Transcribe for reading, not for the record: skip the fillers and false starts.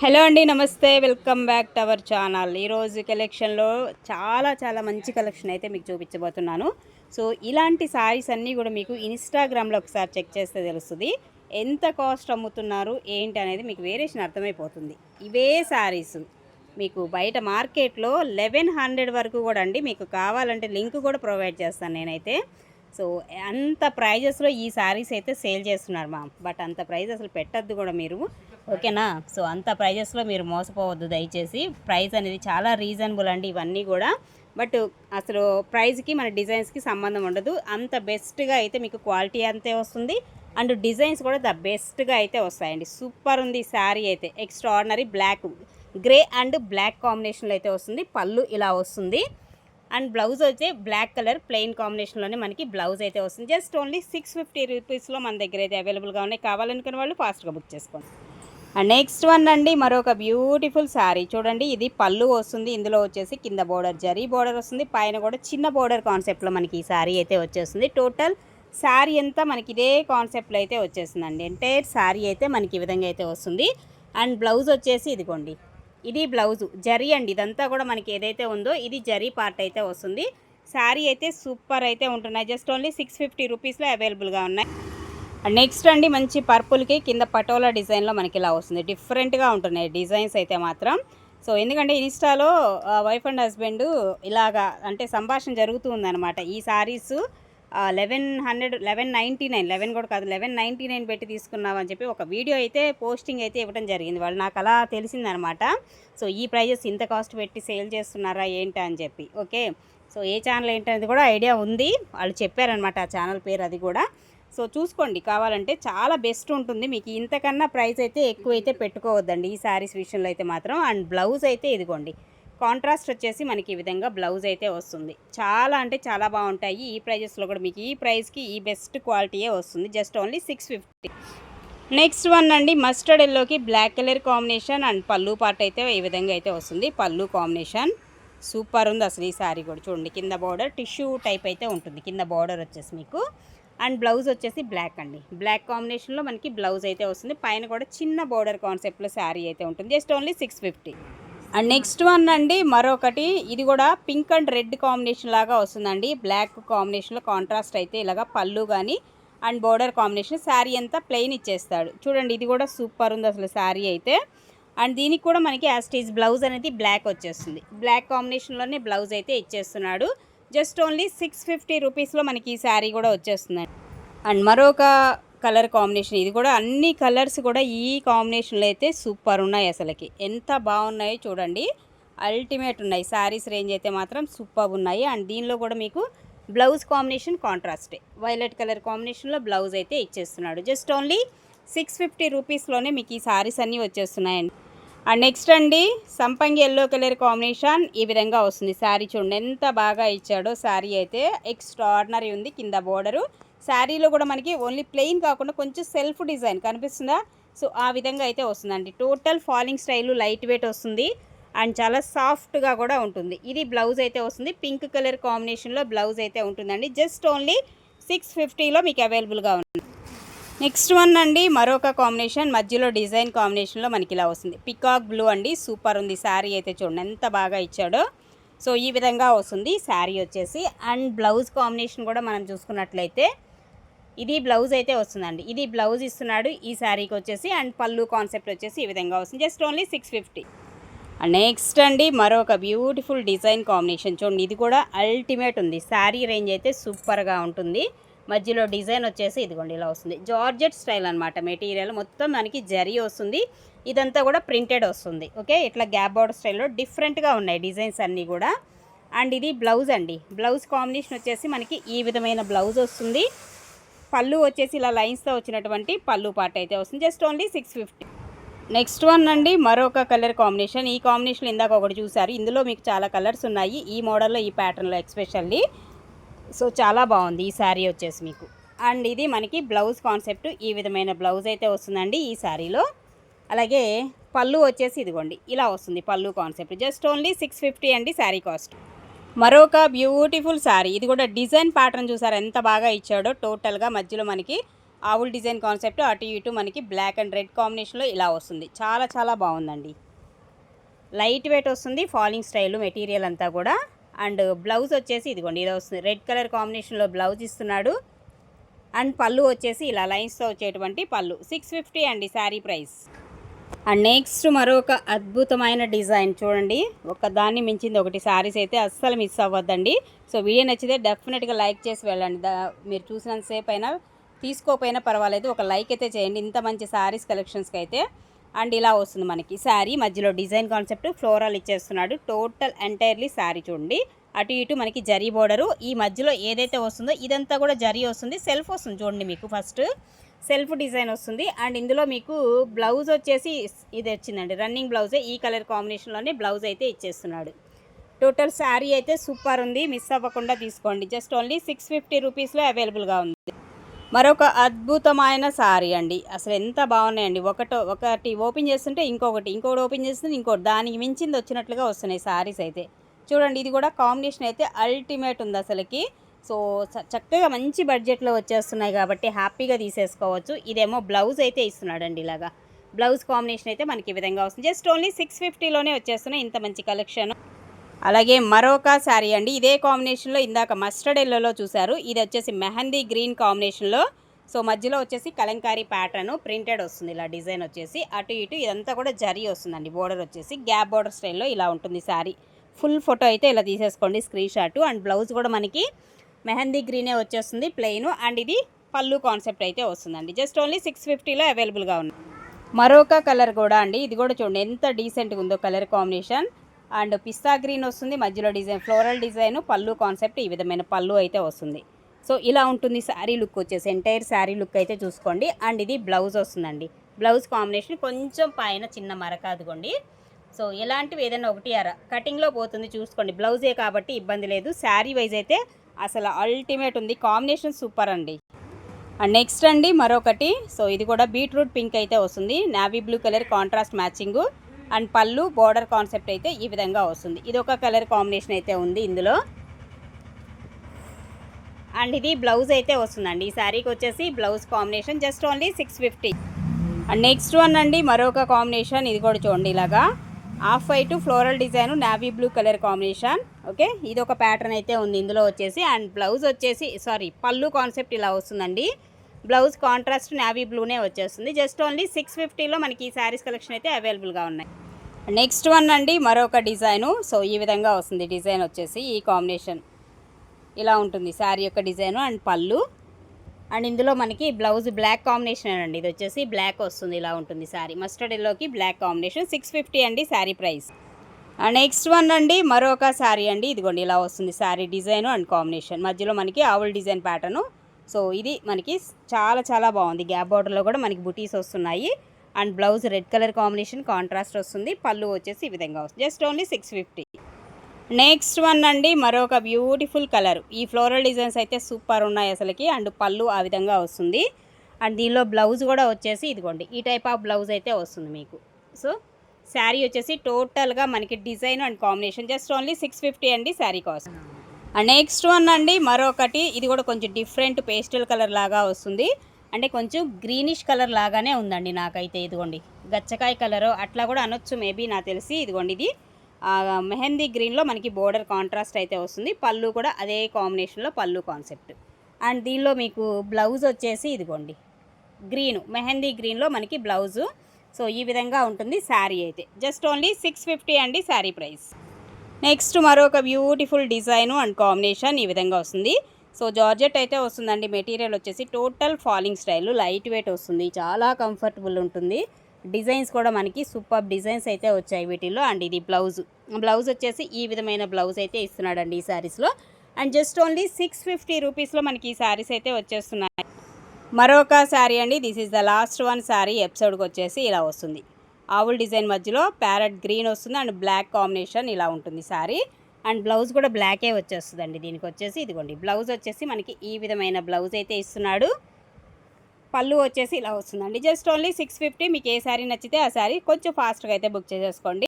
Hello అండి, నమస్తే. Welcome back to our channel. ఈరోజు కలెక్షన్లో చాలా మంచి కలెక్షన్ అయితే మీకు చూపించబోతున్నాను. సో ఇలాంటి శారీస్ అన్నీ కూడా మీకు ఇన్స్టాగ్రామ్లో ఒకసారి చెక్ చేస్తే తెలుస్తుంది ఎంత కాస్ట్ అమ్ముతున్నారు ఏంటి అనేది. మీకు వేరియేషన్ అర్థమైపోతుంది. ఇవే శారీస్ మీకు బయట మార్కెట్లో 1100 వరకు కూడా అండి. మీకు కావాలంటే లింక్ కూడా ప్రొవైడ్ చేస్తాను నేనైతే. సో అంత ప్రైజెస్లో ఈ శారీస్ అయితే సేల్ చేస్తున్నారు మా. బట్ అంత ప్రైజ్ అసలు పెట్టద్దు కూడా మీరు, ఓకేనా. సో అంత ప్రైజెస్లో మీరు మోసపోవద్దు దయచేసి. ప్రైస్ అనేది చాలా రీజనబుల్ అండి ఇవన్నీ కూడా. బట్ అసలు ప్రైస్కి మన డిజైన్స్కి సంబంధం ఉండదు. అంత బెస్ట్గా అయితే మీకు క్వాలిటీ అంతే వస్తుంది అండ్ డిజైన్స్ కూడా ద బెస్ట్గా అయితే వస్తాయండి. సూపర్ ఉంది శారీ అయితే. Extraordinary black, grey and black కాంబినేషన్లో అయితే వస్తుంది. పళ్ళు ఇలా వస్తుంది అండ్ బ్లౌజ్ వచ్చే బ్లాక్ కలర్ ప్లెయిన్ కాంబినేషన్లోనే మనకి బ్లౌజ్ అయితే వస్తుంది. జస్ట్ ఓన్లీ 650 రూపీస్లో మన దగ్గర అయితే అవైలబుల్గా ఉన్నాయి. కావాలనుకునే వాళ్ళు ఫాస్ట్గా బుక్ చేసుకోండి. అండ్ నెక్స్ట్ వన్ అండి, మరొక బ్యూటిఫుల్ శారీ చూడండి. ఇది పళ్ళు వస్తుంది. ఇందులో వచ్చేసి కింద బోర్డర్ జరీ బోర్డర్ వస్తుంది, పైన కూడా చిన్న బోర్డర్ కాన్సెప్ట్లో మనకి ఈ శారీ అయితే వచ్చేస్తుంది. టోటల్ శారీ అంతా మనకి ఇదే కాన్సెప్ట్లో అయితే వచ్చేస్తుందండి. ఎంటైర్ శారీ అయితే మనకి ఈ విధంగా అయితే వస్తుంది. అండ్ బ్లౌజ్ వచ్చేసి ఇదిగోండి, ఇది బ్లౌజు జరీ అండి. ఇదంతా కూడా మనకి ఏదైతే ఉందో ఇది జరీ పార్ట్ అయితే వస్తుంది. శారీ అయితే సూపర్ అయితే ఉంటున్నాయి. జస్ట్ ఓన్లీ 650 రూపీస్లో అవైలబుల్గా ఉన్నాయి. నెక్స్ట్ అండి, మంచి పర్పుల్కి కింద పటోలా డిజైన్లో మనకి ఇలా వస్తుంది. డిఫరెంట్గా ఉంటున్నాయి డిజైన్స్ అయితే మాత్రం. సో ఎందుకంటే ఇన్స్టాలో వైఫ్ అండ్ హస్బెండ్ ఇలాగా అంటే సంభాషణ జరుగుతూ ఉందన్నమాట. ఈ శారీస్ 1199 11 కూడా కాదు 1199 పెట్టి తీసుకున్నామని చెప్పి ఒక వీడియో అయితే పోస్టింగ్ అయితే ఇవ్వడం జరిగింది. వాళ్ళు నాకు అలా తెలిసిందనమాట. సో ఈ ప్రైజెస్ ఇంత కాస్ట్ పెట్టి సేల్ చేస్తున్నారా ఏంటి అని చెప్పి. ఓకే, సో ఏ ఛానల్ ఏంటనేది కూడా ఐడియా ఉంది. వాళ్ళు చెప్పారనమాట ఆ ఛానల్ పేరు అది కూడా. సో చూసుకోండి కావాలంటే, చాలా బెస్ట్ ఉంటుంది మీకు. ఇంతకన్నా ప్రైస్ అయితే ఎక్కువైతే పెట్టుకోవద్దండి ఈ శారీస్ విషయంలో అయితే మాత్రం. అండ్ బ్లౌజ్ అయితే ఇదిగోండి, కాంట్రాస్ట్ వచ్చేసి మనకి ఈ విధంగా బ్లౌజ్ అయితే వస్తుంది. చాలా అంటే చాలా బాగుంటాయి. ఈ ప్రైజెస్లో కూడా మీకు ఈ ప్రైస్కి ఈ బెస్ట్ క్వాలిటీయే వస్తుంది. Just only 650. నెక్స్ట్ వన్ అండి, మస్టర్డ్ ఎల్లోకి బ్లాక్ కలర్ కాంబినేషన్ అండ్ పళ్ళు పార్ట్ అయితే ఈ విధంగా అయితే వస్తుంది. పళ్ళు కాంబినేషన్ సూపర్ ఉంది అసలు. ఈ శారీ కూడా చూడండి, కింద బార్డర్ టిష్యూ టైప్ అయితే ఉంటుంది. కింద బార్డర్ వచ్చేసి మీకు అండ్ బ్లౌజ్ వచ్చేసి బ్లాక్ అండి. బ్లాక్ కాంబినేషన్లో మనకి బ్లౌజ్ అయితే వస్తుంది. పైన కూడా చిన్న బార్డర్ కాన్సెప్ట్లో శారీ అయితే ఉంటుంది. Just only 650. And next one అండి, మరొకటి ఇది కూడా పింక్ అండ్ రెడ్ కాంబినేషన్ లాగా వస్తుందండి. బ్లాక్ కాంబినేషన్లో కాంట్రాస్ట్ అయితే ఇలాగా పళ్ళు కానీ అండ్ బార్డర్ కాంబినేషన్. శారీ అంతా ప్లెయిన్ ఇచ్చేస్తాడు చూడండి. ఇది కూడా సూపర్ ఉంది అసలు శారీ అయితే. అండ్ దీనికి కూడా మనకి యాస్టీజ్ బ్లౌజ్ అనేది బ్లాక్ వచ్చేస్తుంది. బ్లాక్ కాంబినేషన్లోనే బ్లౌజ్ అయితే ఇచ్చేస్తున్నాడు. జస్ట్ ఓన్లీ 650 రూపీస్లో మనకి ఈ శారీ కూడా వచ్చేస్తుందండి. అండ్ మరొక కలర్ కాంబినేషన్, ఇది కూడా అన్ని కలర్స్ కూడా ఈ కాంబినేషన్లో అయితే సూపర్ ఉన్నాయి అసలుకి. ఎంత బాగున్నాయో చూడండి, అల్టిమేట్ ఉన్నాయి. శారీస్ రేంజ్ అయితే మాత్రం సూపర్ ఉన్నాయి. అండ్ దీనిలో కూడా మీకు బ్లౌజ్ కాంబినేషన్ కాంట్రాస్టే వైలెట్ కలర్ కాంబినేషన్లో బ్లౌజ్ అయితే ఇచ్చేస్తున్నాడు. జస్ట్ ఓన్లీ 650 రూపీస్లోనే మీకు ఈ శారీస్ అన్నీ వచ్చేస్తున్నాయండి. అండ్ నెక్స్ట్ అండి, సంపంగి ఎల్లో కలర్ కాంబినేషన్ ఈ విధంగా వస్తుంది. శారీ చూడండి ఎంత బాగా ఇచ్చాడో. శారీ అయితే ఎక్స్ట్రాడినరీ ఉంది. కింద బోర్డరు శారీలో కూడా మనకి ఓన్లీ ప్లెయిన్ కాకుండా కొంచెం సెల్ఫ్ డిజైన్ కనిపిస్తుందా. సో ఆ విధంగా అయితే వస్తుందండి. Total falling style light weight వస్తుంది అండ్ చాలా సాఫ్ట్గా కూడా ఉంటుంది. ఇది బ్లౌజ్ అయితే వస్తుంది. పింక్ కలర్ కాంబినేషన్లో బ్లౌజ్ అయితే ఉంటుందండి. జస్ట్ ఓన్లీ 650లో మీకు అవైలబుల్గా ఉంది. నెక్స్ట్ వన్ అండి, మరొక కాంబినేషన్ మధ్యలో డిజైన్ కాంబినేషన్లో మనకి ఇలా వస్తుంది. పికాక్ బ్లూ అండి, సూపర్ ఉంది. శారీ అయితే చూడండి ఎంత బాగా ఇచ్చాడో. సో ఈ విధంగా వస్తుంది శారీ వచ్చేసి. అండ్ బ్లౌజ్ కాంబినేషన్ కూడా మనం చూసుకున్నట్లయితే ఇది బ్లౌజ్ అయితే వస్తుందండి. ఇది బ్లౌజ్ ఇస్తున్నాడు ఈ శారీకి వచ్చేసి. అండ్ పళ్ళు కాన్సెప్ట్ వచ్చేసి ఈ విధంగా వస్తుంది. Just only 650. అండ్ నెక్స్ట్ అండి, మరొక బ్యూటిఫుల్ డిజైన్ కాంబినేషన్ చూడండి. ఇది కూడా అల్టిమేట్ ఉంది. శారీ రేంజ్ అయితే సూపర్గా ఉంటుంది. మధ్యలో డిజైన్ వచ్చేసి ఇదిగోండి ఇలా వస్తుంది. జార్జెట్ స్టైల్ అనమాట. మెటీరియల్ మొత్తం మనకి జరీ వస్తుంది. ఇదంతా కూడా ప్రింటెడ్ వస్తుంది. ఓకే, ఇట్లా గ్యాప్ బార్డర్ స్టైల్లో డిఫరెంట్గా ఉన్నాయి డిజైన్స్ అన్నీ కూడా. అండ్ ఇది బ్లౌజ్ అండి. బ్లౌజ్ కాంబినేషన్ వచ్చేసి మనకి ఈ విధమైన బ్లౌజ్ వస్తుంది. పళ్ళు వచ్చేసి ఇలా లైన్స్తో వచ్చినటువంటి పళ్ళు పార్ట్ అయితే వస్తుంది. Just only 650. నెక్స్ట్ వన్ అండి, మరొక కలర్ కాంబినేషన్. ఈ కాంబినేషన్ ఇందాక ఒకటి చూసారు. ఇందులో మీకు చాలా కలర్స్ ఉన్నాయి ఈ మోడల్లో, ఈ ప్యాటర్న్లో ఎక్స్పెషల్లీ. సో చాలా బాగుంది ఈ శారీ వచ్చేసి మీకు. అండ్ ఇది మనకి బ్లౌజ్ కాన్సెప్ట్ ఈ విధమైన బ్లౌజ్ అయితే వస్తుందండి ఈ శారీలో. అలాగే పళ్ళు వచ్చేసి ఇదిగోండి ఇలా వస్తుంది పళ్ళు కాన్సెప్ట్. జస్ట్ ఓన్లీ 650 అండి శారీ కాస్ట్. మరొక బ్యూటిఫుల్ శారీ, ఇది కూడా డిజైన్ ప్యాటర్న్ చూసారు ఎంత బాగా ఇచ్చాడో. టోటల్గా మధ్యలో మనకి ఆవుల్ డిజైన్ కాన్సెప్ట్, అటు ఇటు మనకి బ్లాక్ అండ్ రెడ్ కాంబినేషన్లో ఇలా వస్తుంది. చాలా చాలా బాగుందండి. లైట్ వెయిట్ వస్తుంది, ఫాలింగ్ స్టైల్ మెటీరియల్ అంతా కూడా. అండ్ బ్లౌజ్ వచ్చేసి ఇదిగోండి ఇలా వస్తుంది, రెడ్ కలర్ కాంబినేషన్లో బ్లౌజ్ ఇస్తున్నాడు. అండ్ పళ్ళు వచ్చేసి ఇలా లైన్స్తో వచ్చేటువంటి పళ్ళు. 650 అండి శారీ ప్రైస్. అండ్ నెక్స్ట్ మరొక అద్భుతమైన డిజైన్ చూడండి, ఒక దాన్ని మించింది ఒకటి. శారీస్ అయితే అస్సలు మిస్ అవ్వద్దండి. సో వీడియో నచ్చితే డెఫినెట్గా లైక్ చేసి వెళ్ళండి. మీరు చూసినంతసేపు అయినా తీసుకోకపోయినా పర్వాలేదు, ఒక లైక్ అయితే చేయండి ఇంత మంచి శారీస్ కలెక్షన్స్కి అయితే. అండ్ ఇలా వస్తుంది మనకి శారీ, మధ్యలో డిజైన్ కాన్సెప్ట్, ఫ్లోరల్ ఇచ్చేస్తున్నాడు. టోటల్ ఎంటైర్లీ శారీ చూడండి, అటు ఇటు మనకి జరీ బోర్డరు. ఈ మధ్యలో ఏదైతే వస్తుందో ఇదంతా కూడా జరీ వస్తుంది. సెల్ఫ్ వస్తుంది చూడండి, మీకు ఫస్ట్ సెల్ఫ్ డిజైన్ వస్తుంది. అండ్ ఇందులో మీకు బ్లౌజ్ వచ్చేసి ఇది వచ్చిందండి, రన్నింగ్ బ్లౌజే. ఈ కలర్ కాంబినేషన్లోనే బ్లౌజ్ అయితే ఇచ్చేస్తున్నాడు. టోటల్ శారీ అయితే సూపర్ ఉంది, మిస్ అవ్వకుండా తీసుకోండి. జస్ట్ ఓన్లీ 650 రూపీస్లో అవైలబుల్గా ఉంది. మరొక అద్భుతమైన శారీ అండి, అసలు ఎంత బాగున్నాయండి. ఒకటి ఓపెన్ చేస్తుంటే ఇంకొకటి ఓపెన్ చేస్తుంటే ఇంకోటి, దానికి మించింది వచ్చినట్లుగా వస్తున్నాయి శారీస్ అయితే. చూడండి, ఇది కూడా కాంబినేషన్ అయితే అల్టిమేట్ ఉంది అసలుకి. సో చక్కగా మంచి బడ్జెట్లో వచ్చేస్తున్నాయి కాబట్టి హ్యాపీగా తీసేసుకోవచ్చు. ఇదేమో బ్లౌజ్ అయితే ఇస్తున్నాడండి, ఇలాగా బ్లౌజ్ కాంబినేషన్ అయితే మనకి ఈ విధంగా వస్తుంది. జస్ట్ ఓన్లీ 650లోనే వచ్చేస్తున్నాయి ఇంత మంచి కలెక్షన్. అలాగే మరొక శారీ అండి, ఇదే కాంబినేషన్లో ఇందాక మస్టర్డ్ ఎల్లోలో చూసారు, ఇది వచ్చేసి మెహందీ గ్రీన్ కాంబినేషన్లో. సో మధ్యలో వచ్చేసి కలంకారీ ప్యాటర్న్ ప్రింటెడ్ వస్తుంది, ఇలా డిజైన్ వచ్చేసి అటు ఇటు ఇదంతా కూడా జరీ వస్తుందండి. బోర్డర్ వచ్చేసి గ్యాప్ బోర్డర్ స్టైల్లో ఇలా ఉంటుంది శారీ. ఫుల్ ఫోటో అయితే ఇలా తీసేసుకోండి స్క్రీన్ షాట్. అండ్ బ్లౌజ్ కూడా మనకి మెహందీ గ్రీనే వచ్చేస్తుంది ప్లెయిన్. అండ్ ఇది పళ్ళు కాన్సెప్ట్ అయితే వస్తుందండి. జస్ట్ ఓన్లీ 650లో అవైలబుల్గా ఉంది. మరొక కలర్ కూడా అండి, ఇది కూడా చూడండి ఎంత డీసెంట్గా ఉందో colour combination. And pista green వస్తుంది, మధ్యలో డిజైన్ ఫ్లోరల్ డిజైన్, పళ్ళు కాన్సెప్ట్ ఈ విధమైన పళ్ళు అయితే వస్తుంది. సో ఇలా ఉంటుంది శారీ లుక్ వచ్చేసి, ఎంటైర్ శారీ లుక్ అయితే చూసుకోండి. అండ్ ఇది బ్లౌజ్ వస్తుందండి, బ్లౌజ్ కాంబినేషన్ కొంచెం పైన చిన్న మరక అదిగోండి. సో ఇలాంటివి ఏదైనా ఒకటి కటింగ్లో పోతుంది చూసుకోండి, బ్లౌజే కాబట్టి ఇబ్బంది లేదు. శారీ వైజ్ అయితే అసలు అల్టిమేట్ ఉంది, కాంబినేషన్ సూపర్ అండి. అండ్ నెక్స్ట్ అండి మరొకటి, సో ఇది కూడా బీట్రూట్ పింక్ అయితే వస్తుంది, navy blue colour contrast matching. And పళ్ళు బోర్డర్ కాన్సెప్ట్ అయితే ఈ విధంగా వస్తుంది. ఇది ఒక కలర్ కాంబినేషన్ అయితే ఉంది ఇందులో. అండ్ ఇది బ్లౌజ్ అయితే వస్తుందండి, ఈ శారీకి వచ్చేసి blouse combination just only 650. And next one అండి మరొక కాంబినేషన్, ఇది కూడా చూడండి ఇలాగా off white floral design, navy blue colour combination. Okay, ఇది ఒక ప్యాటర్న్ అయితే ఉంది ఇందులో వచ్చేసి. అండ్ బ్లౌజ్ వచ్చేసి పళ్ళు కాన్సెప్ట్ ఇలా వస్తుందండి. బ్లౌజ్ కాంట్రాస్ట్ నావీ బ్లూనే వచ్చేస్తుంది. జస్ట్ ఓన్లీ 650లో మనకి ఈ శారీస్ కలెక్షన్ అయితే అవైలబుల్గా ఉన్నాయి. నెక్స్ట్ వన్ అండి మరొక డిజైను. సో ఈ విధంగా వస్తుంది డిజైన్ వచ్చేసి, ఈ కాంబినేషన్ ఇలా ఉంటుంది శారీ యొక్క డిజైను అండ్ పళ్ళు. అండ్ ఇందులో మనకి బ్లౌజ్ బ్లాక్ కాంబినేషన్ అండి, ఇది వచ్చేసి బ్లాక్ వస్తుంది, ఇలా ఉంటుంది శారీ. మస్టర్డ్ ఎల్లోకి బ్లాక్ కాంబినేషన్ 650 అండి శారీ ప్రైస్. నెక్స్ట్ వన్ అండి మరొక శారీ అండి, ఇదిగోండి ఇలా వస్తుంది శారీ డిజైన్ అండ్ కాంబినేషన్. మధ్యలో మనకి ఆవుల్ డిజైన్ ప్యాటర్ను. సో ఇది మనకి చాలా చాలా బాగుంది, గ్యాప్ బార్డర్లో కూడా మనకి బుటీస్ వస్తున్నాయి. And blouse red colour combination contrast వస్తుంది, పళ్ళు వచ్చేసి ఈ విధంగా వస్తుంది. Just only 650. నెక్స్ట్ వన్ అండి మరొక బ్యూటిఫుల్ కలర్, ఈ ఫ్లోరల్ డిజైన్స్ అయితే సూపర్ ఉన్నాయి అసలుకి. అండ్ పళ్ళు ఆ విధంగా వస్తుంది. అండ్ దీనిలో బ్లౌజ్ కూడా వచ్చేసి ఇదిగోండి ఈ టైప్ ఆఫ్ బ్లౌజ్ అయితే వస్తుంది మీకు. సో శారీ వచ్చేసి టోటల్గా మనకి design and combination just only 650 అండి sari cost. And next one అండి మరొకటి, ఇది కూడా కొంచెం డిఫరెంట్ పేస్టల్ కలర్ లాగా వస్తుంది, అంటే కొంచెం గ్రీనిష్ కలర్ లాగానే ఉందండి నాకైతే. ఇదిగోండి గచ్చకాయ కలర్ అట్లా కూడా అనొచ్చు మేబీ, నాకు తెలిసి. ఇదిగోండి ఇది మెహందీ గ్రీన్లో మనకి బోర్డర్ కాంట్రాస్ట్ అయితే వస్తుంది, పళ్ళు కూడా అదే కాంబినేషన్లో పళ్ళు కాన్సెప్ట్. అండ్ దీనిలో మీకు బ్లౌజ్ వచ్చేసి ఇదిగోండి గ్రీను, మెహందీ గ్రీన్లో మనకి బ్లౌజు. సో ఈ విధంగా ఉంటుంది శారీ అయితే. జస్ట్ ఓన్లీ 650 అండి శారీ ప్రైస్. నెక్స్ట్ మరొక బ్యూటిఫుల్ డిజైను అండ్ కాంబినేషన్ ఈ విధంగా వస్తుంది. సో జార్జెట్ అయితే వస్తుందండి, మెటీరియల్ వచ్చేసి total falling style, light weight వస్తుంది, చాలా కంఫర్టబుల్ ఉంటుంది. డిజైన్స్ కూడా మనకి సూపర్ డిజైన్స్ అయితే వచ్చాయి వీటిల్లో. అండ్ ఇది బ్లౌజ్ వచ్చేసి ఈ విధమైన బ్లౌజ్ అయితే ఇస్తున్నాడండి ఈ శారీస్లో. అండ్ జస్ట్ ఓన్లీ 650 రూపీస్లో మనకి ఈ శారీస్ అయితే వచ్చేస్తున్నాయి. మరొక శారీ అండి, this is the last one sari. ఎపిసోడ్కి వచ్చేసి ఇలా వస్తుంది, ఆవుల్ డిజైన్ మధ్యలో ప్యారెట్ గ్రీన్ వస్తుంది అండ్ బ్లాక్ కాంబినేషన్ ఇలా ఉంటుంది శారీ. అండ్ బ్లౌజ్ కూడా బ్లాకే వచ్చేస్తుందండి దీనికి వచ్చేసి. ఇదిగోండి బ్లౌజ్ వచ్చేసి మనకి ఈ విధమైన బ్లౌజ్ అయితే ఇస్తున్నాడు, పళ్ళు వచ్చేసి ఇలా వస్తుందండి. Just only 650. మీకు ఏ శారీ నచ్చితే ఆ శారీ కొంచెం ఫాస్ట్గా అయితే బుక్ చేసేసుకోండి.